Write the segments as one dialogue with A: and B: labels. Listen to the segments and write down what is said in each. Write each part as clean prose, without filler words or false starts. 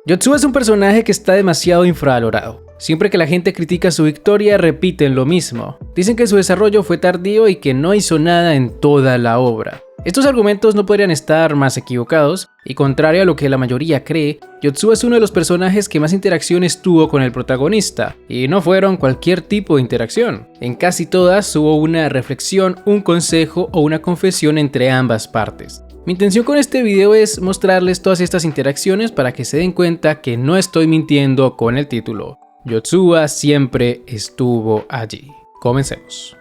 A: Yotsuba es un personaje que está demasiado infravalorado. Siempre que la gente critica su victoria, repiten lo mismo. Dicen que su desarrollo fue tardío y que no hizo nada en toda la obra. Estos argumentos no podrían estar más equivocados, y contrario a lo que la mayoría cree, Yotsuba es uno de los personajes que más interacciones tuvo con el protagonista, y no fueron cualquier tipo de interacción. En casi todas hubo una reflexión, un consejo o una confesión entre ambas partes. Mi intención con este video es mostrarles todas estas interacciones para que se den cuenta que no estoy mintiendo con el título. Yotsuba siempre estuvo allí. Comencemos.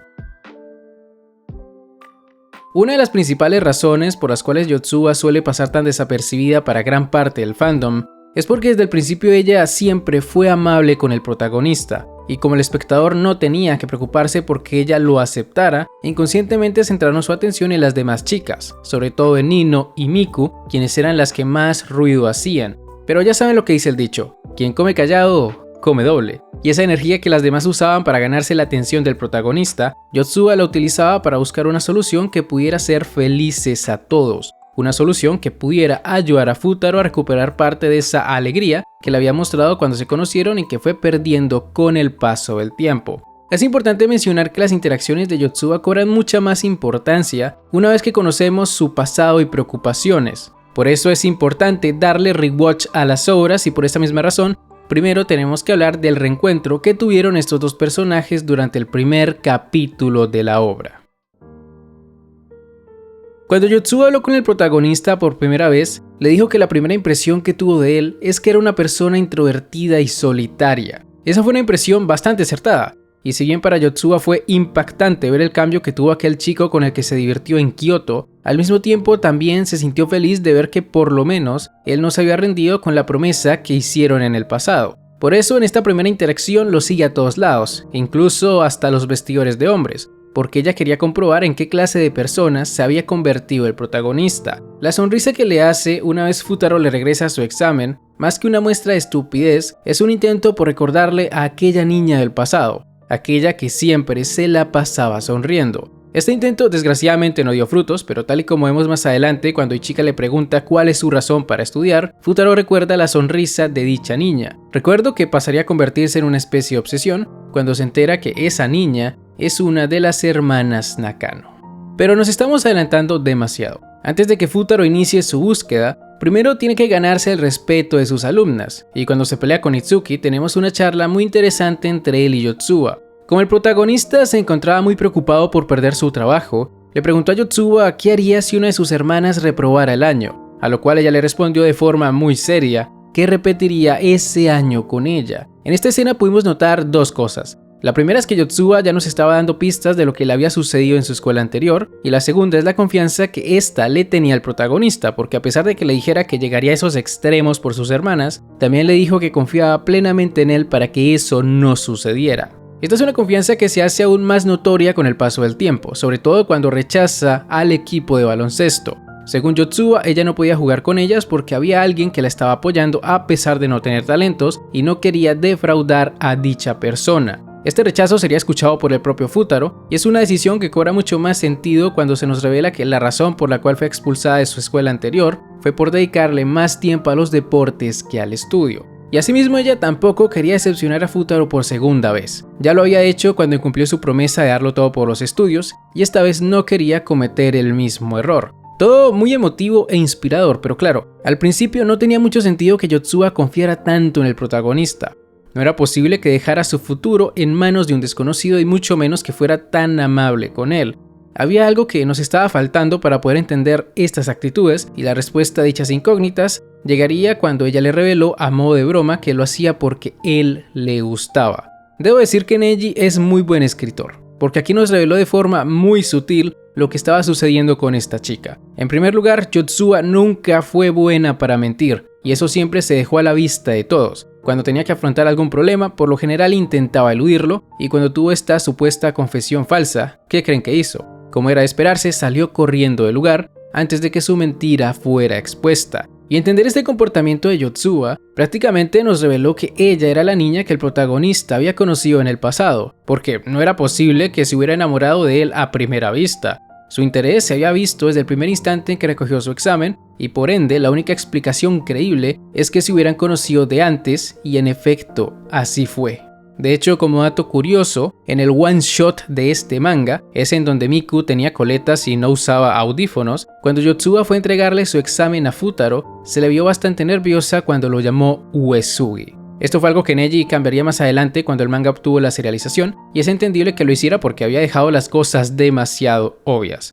A: Una de las principales razones por las cuales Yotsuba suele pasar tan desapercibida para gran parte del fandom es porque desde el principio ella siempre fue amable con el protagonista, y como el espectador no tenía que preocuparse porque ella lo aceptara, inconscientemente centraron su atención en las demás chicas, sobre todo en Nino y Miku, quienes eran las que más ruido hacían. Pero ya saben lo que dice el dicho: quien come callado, come doble. Y esa energía que las demás usaban para ganarse la atención del protagonista, Yotsuba la utilizaba para buscar una solución que pudiera hacer felices a todos. Una solución que pudiera ayudar a Futaro a recuperar parte de esa alegría que le había mostrado cuando se conocieron y que fue perdiendo con el paso del tiempo. Es importante mencionar que las interacciones de Yotsuba cobran mucha más importancia una vez que conocemos su pasado y preocupaciones. Por eso es importante darle rewatch a las obras, y por esta misma razón, primero tenemos que hablar del reencuentro que tuvieron estos dos personajes durante el primer capítulo de la obra. Cuando Yotsuba habló con el protagonista por primera vez, le dijo que la primera impresión que tuvo de él es que era una persona introvertida y solitaria. Esa fue una impresión bastante acertada, y si bien para Yotsuba fue impactante ver el cambio que tuvo aquel chico con el que se divirtió en Kioto, al mismo tiempo también se sintió feliz de ver que por lo menos él no se había rendido con la promesa que hicieron en el pasado. Por eso en esta primera interacción lo sigue a todos lados, incluso hasta los vestidores de hombres, porque ella quería comprobar en qué clase de personas se había convertido el protagonista. La sonrisa que le hace una vez Futaro le regresa a su examen, más que una muestra de estupidez, es un intento por recordarle a aquella niña del pasado, aquella que siempre se la pasaba sonriendo. Este intento desgraciadamente no dio frutos, pero tal y como vemos más adelante, cuando Ichika le pregunta cuál es su razón para estudiar, Futaro recuerda la sonrisa de dicha niña. Recuerdo que pasaría a convertirse en una especie de obsesión cuando se entera que esa niña es una de las hermanas Nakano. Pero nos estamos adelantando demasiado. Antes de que Futaro inicie su búsqueda, primero tiene que ganarse el respeto de sus alumnas, y cuando se pelea con Itsuki tenemos una charla muy interesante entre él y Yotsuba. Como el protagonista se encontraba muy preocupado por perder su trabajo, le preguntó a Yotsuba qué haría si una de sus hermanas reprobara el año, a lo cual ella le respondió de forma muy seria que repetiría ese año con ella. En esta escena pudimos notar dos cosas. La primera es que Yotsuba ya nos estaba dando pistas de lo que le había sucedido en su escuela anterior, y la segunda es la confianza que ésta le tenía al protagonista, porque a pesar de que le dijera que llegaría a esos extremos por sus hermanas, también le dijo que confiaba plenamente en él para que eso no sucediera. Esta es una confianza que se hace aún más notoria con el paso del tiempo, sobre todo cuando rechaza al equipo de baloncesto. Según Yotsuba, ella no podía jugar con ellas porque había alguien que la estaba apoyando a pesar de no tener talentos y no quería defraudar a dicha persona. Este rechazo sería escuchado por el propio Futaro, y es una decisión que cobra mucho más sentido cuando se nos revela que la razón por la cual fue expulsada de su escuela anterior fue por dedicarle más tiempo a los deportes que al estudio. Y asimismo ella tampoco quería decepcionar a Futaro por segunda vez. Ya lo había hecho cuando incumplió su promesa de darlo todo por los estudios, y esta vez no quería cometer el mismo error. Todo muy emotivo e inspirador, pero claro, al principio no tenía mucho sentido que Yotsuba confiara tanto en el protagonista. No era posible que dejara su futuro en manos de un desconocido, y mucho menos que fuera tan amable con él. Había algo que nos estaba faltando para poder entender estas actitudes, y la respuesta a dichas incógnitas llegaría cuando ella le reveló a modo de broma que lo hacía porque él le gustaba. Debo decir que Neji es muy buen escritor, porque aquí nos reveló de forma muy sutil lo que estaba sucediendo con esta chica. En primer lugar, Yotsuba nunca fue buena para mentir, y eso siempre se dejó a la vista de todos. Cuando tenía que afrontar algún problema, por lo general intentaba eludirlo, y cuando tuvo esta supuesta confesión falsa, ¿qué creen que hizo? Como era de esperarse, salió corriendo del lugar antes de que su mentira fuera expuesta. Y entender este comportamiento de Yotsuba prácticamente nos reveló que ella era la niña que el protagonista había conocido en el pasado, porque no era posible que se hubiera enamorado de él a primera vista. Su interés se había visto desde el primer instante en que recogió su examen, y por ende la única explicación creíble es que se hubieran conocido de antes, y en efecto, así fue. De hecho, como dato curioso, en el one shot de este manga, es en donde Miku tenía coletas y no usaba audífonos, cuando Yotsuba fue a entregarle su examen a Futaro, se le vio bastante nerviosa cuando lo llamó Uesugi. Esto fue algo que Neji cambiaría más adelante cuando el manga obtuvo la serialización, y es entendible que lo hiciera porque había dejado las cosas demasiado obvias.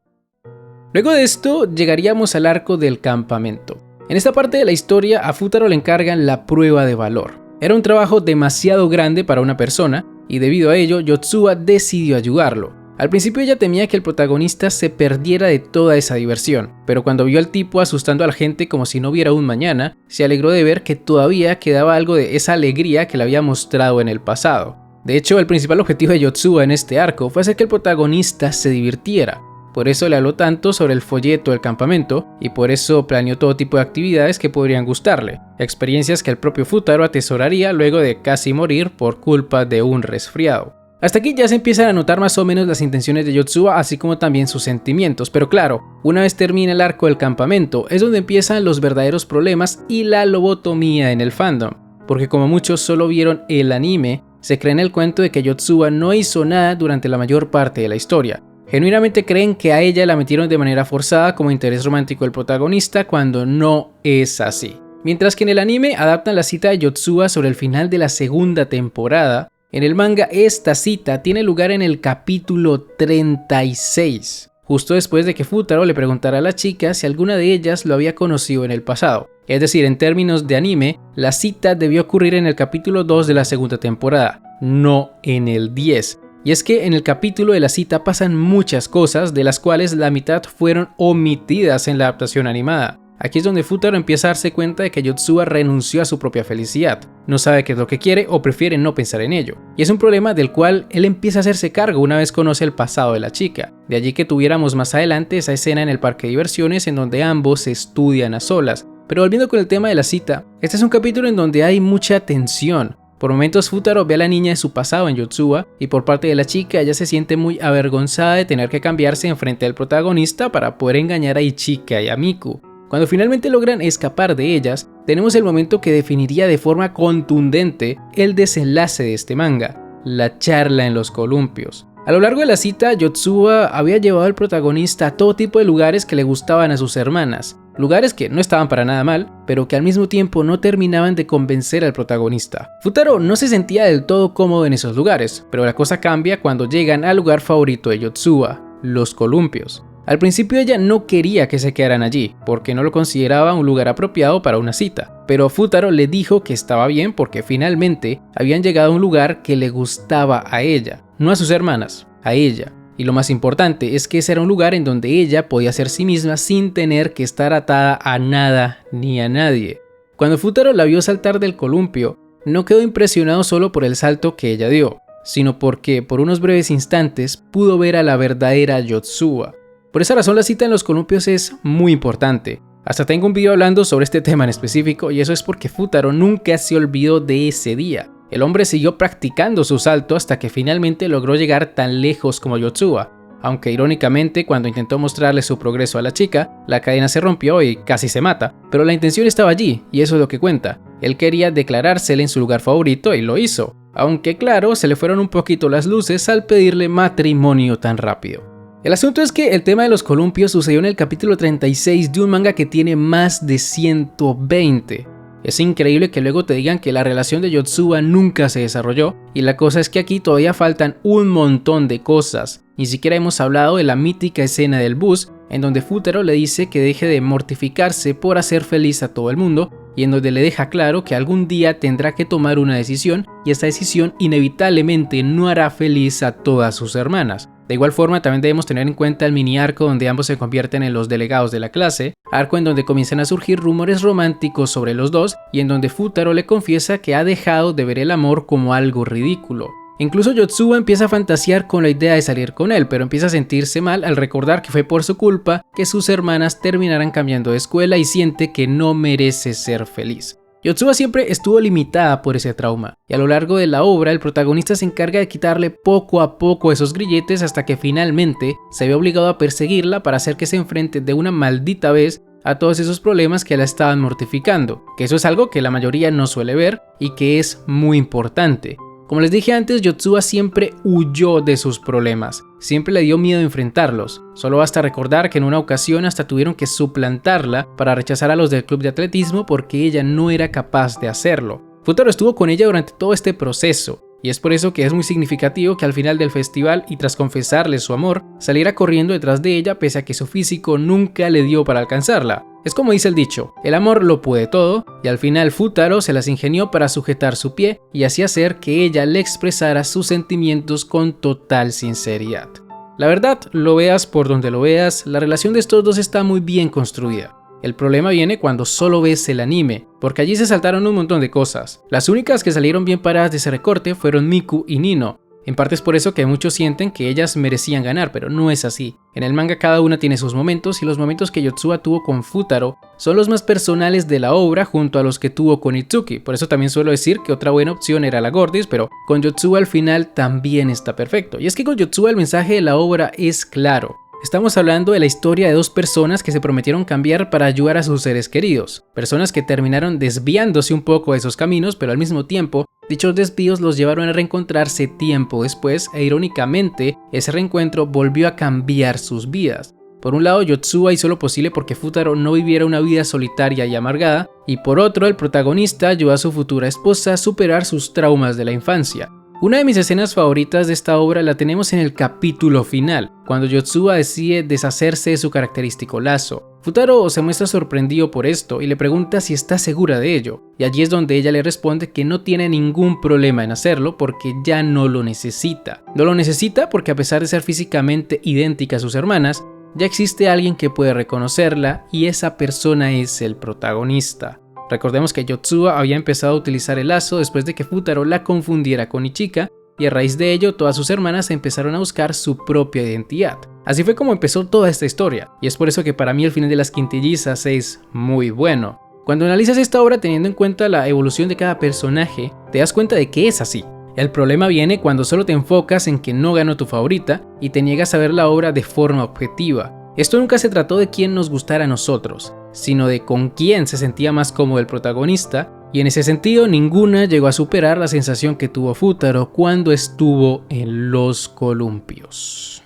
A: Luego de esto, llegaríamos al arco del campamento. En esta parte de la historia, a Futaro le encargan la prueba de valor. Era un trabajo demasiado grande para una persona, y debido a ello, Yotsuba decidió ayudarlo. Al principio ella temía que el protagonista se perdiera de toda esa diversión, pero cuando vio al tipo asustando a la gente como si no hubiera un mañana, se alegró de ver que todavía quedaba algo de esa alegría que le había mostrado en el pasado. De hecho, el principal objetivo de Yotsuba en este arco fue hacer que el protagonista se divirtiera. Por eso le habló tanto sobre el folleto del campamento, y por eso planeó todo tipo de actividades que podrían gustarle, experiencias que el propio Futaro atesoraría luego de casi morir por culpa de un resfriado. Hasta aquí ya se empiezan a notar más o menos las intenciones de Yotsuba, así como también sus sentimientos, pero claro, una vez termina el arco del campamento, es donde empiezan los verdaderos problemas y la lobotomía en el fandom, porque como muchos solo vieron el anime, se cree en el cuento de que Yotsuba no hizo nada durante la mayor parte de la historia. Genuinamente creen que a ella la metieron de manera forzada como interés romántico del protagonista, cuando no es así. Mientras que en el anime adaptan la cita de Yotsuba sobre el final de la segunda temporada, en el manga esta cita tiene lugar en el capítulo 36, justo después de que Futaro le preguntara a la chica si alguna de ellas lo había conocido en el pasado. Es decir, en términos de anime, la cita debió ocurrir en el capítulo 2 de la segunda temporada, no en el 10. Y es que en el capítulo de la cita pasan muchas cosas, de las cuales la mitad fueron omitidas en la adaptación animada. Aquí es donde Futaro empieza a darse cuenta de que Yotsuba renunció a su propia felicidad, no sabe qué es lo que quiere o prefiere no pensar en ello. Y es un problema del cual él empieza a hacerse cargo una vez conoce el pasado de la chica. De allí que tuviéramos más adelante esa escena en el parque de diversiones en donde ambos se estudian a solas. Pero volviendo con el tema de la cita, este es un capítulo en donde hay mucha tensión. Por momentos Futaro ve a la niña de su pasado en Yotsuba, y por parte de la chica ella se siente muy avergonzada de tener que cambiarse en frente del protagonista para poder engañar a Ichika y a Miku. Cuando finalmente logran escapar de ellas, tenemos el momento que definiría de forma contundente el desenlace de este manga, la charla en los columpios. A lo largo de la cita, Yotsuba había llevado al protagonista a todo tipo de lugares que le gustaban a sus hermanas, lugares que no estaban para nada mal, pero que al mismo tiempo no terminaban de convencer al protagonista. Futaro no se sentía del todo cómodo en esos lugares, pero la cosa cambia cuando llegan al lugar favorito de Yotsuba, los columpios. Al principio ella no quería que se quedaran allí, porque no lo consideraba un lugar apropiado para una cita, pero Futaro le dijo que estaba bien porque finalmente habían llegado a un lugar que le gustaba a ella, no a sus hermanas, a ella. Y lo más importante es que ese era un lugar en donde ella podía ser sí misma sin tener que estar atada a nada ni a nadie. Cuando Futaro la vio saltar del columpio, no quedó impresionado solo por el salto que ella dio, sino porque por unos breves instantes pudo ver a la verdadera Yotsuba. Por esa razón la cita en los columpios es muy importante. Hasta tengo un video hablando sobre este tema en específico, y eso es porque Futaro nunca se olvidó de ese día. El hombre siguió practicando su salto hasta que finalmente logró llegar tan lejos como Yotsuba, aunque irónicamente cuando intentó mostrarle su progreso a la chica, la cadena se rompió y casi se mata, pero la intención estaba allí y eso es lo que cuenta. Él quería declarársele en su lugar favorito y lo hizo, aunque claro, se le fueron un poquito las luces al pedirle matrimonio tan rápido. El asunto es que el tema de los columpios sucedió en el capítulo 36 de un manga que tiene más de 120. Es increíble que luego te digan que la relación de Yotsuba nunca se desarrolló, y la cosa es que aquí todavía faltan un montón de cosas. Ni siquiera hemos hablado de la mítica escena del bus, en donde Futaro le dice que deje de mortificarse por hacer feliz a todo el mundo, y en donde le deja claro que algún día tendrá que tomar una decisión, y esta decisión inevitablemente no hará feliz a todas sus hermanas. De igual forma, también debemos tener en cuenta el mini arco donde ambos se convierten en los delegados de la clase, arco en donde comienzan a surgir rumores románticos sobre los dos y en donde Futaro le confiesa que ha dejado de ver el amor como algo ridículo. Incluso Yotsuba empieza a fantasear con la idea de salir con él, pero empieza a sentirse mal al recordar que fue por su culpa que sus hermanas terminarán cambiando de escuela y siente que no merece ser feliz. Yotsuba siempre estuvo limitada por ese trauma, y a lo largo de la obra el protagonista se encarga de quitarle poco a poco esos grilletes hasta que finalmente se ve obligado a perseguirla para hacer que se enfrente de una maldita vez a todos esos problemas que la estaban mortificando, que eso es algo que la mayoría no suele ver y que es muy importante. Como les dije antes, Yotsuba siempre huyó de sus problemas, siempre le dio miedo enfrentarlos. Solo basta recordar que en una ocasión hasta tuvieron que suplantarla para rechazar a los del club de atletismo porque ella no era capaz de hacerlo. Futaro estuvo con ella durante todo este proceso, y es por eso que es muy significativo que al final del festival y tras confesarle su amor, saliera corriendo detrás de ella pese a que su físico nunca le dio para alcanzarla. Es como dice el dicho, el amor lo puede todo, y al final Futaro se las ingenió para sujetar su pie y así hacer que ella le expresara sus sentimientos con total sinceridad. La verdad, lo veas por donde lo veas, la relación de estos dos está muy bien construida. El problema viene cuando solo ves el anime, porque allí se saltaron un montón de cosas. Las únicas que salieron bien paradas de ese recorte fueron Miku y Nino. En parte es por eso que muchos sienten que ellas merecían ganar, pero no es así. En el manga cada una tiene sus momentos y los momentos que Yotsuba tuvo con Futaro son los más personales de la obra junto a los que tuvo con Itsuki. Por eso también suelo decir que otra buena opción era la Gordis, pero con Yotsuba al final también está perfecto. Y es que con Yotsuba el mensaje de la obra es claro. Estamos hablando de la historia de dos personas que se prometieron cambiar para ayudar a sus seres queridos, personas que terminaron desviándose un poco de esos caminos, pero al mismo tiempo, dichos desvíos los llevaron a reencontrarse tiempo después e irónicamente, ese reencuentro volvió a cambiar sus vidas. Por un lado, Yotsuba hizo lo posible porque Futaro no viviera una vida solitaria y amargada, y por otro, el protagonista ayudó a su futura esposa a superar sus traumas de la infancia. Una de mis escenas favoritas de esta obra la tenemos en el capítulo final, cuando Yotsuba decide deshacerse de su característico lazo. Futaro se muestra sorprendido por esto y le pregunta si está segura de ello, y allí es donde ella le responde que no tiene ningún problema en hacerlo porque ya no lo necesita. No lo necesita porque a pesar de ser físicamente idéntica a sus hermanas, ya existe alguien que puede reconocerla y esa persona es el protagonista. Recordemos que Yotsuba había empezado a utilizar el lazo después de que Futaro la confundiera con Ichika y a raíz de ello todas sus hermanas empezaron a buscar su propia identidad. Así fue como empezó toda esta historia y es por eso que para mí el final de las quintillizas es muy bueno. Cuando analizas esta obra teniendo en cuenta la evolución de cada personaje, te das cuenta de que es así. El problema viene cuando solo te enfocas en que no ganó tu favorita y te niegas a ver la obra de forma objetiva. Esto nunca se trató de quién nos gustara a nosotros, sino de con quién se sentía más cómodo el protagonista, y en ese sentido ninguna llegó a superar la sensación que tuvo Futaro cuando estuvo en los columpios.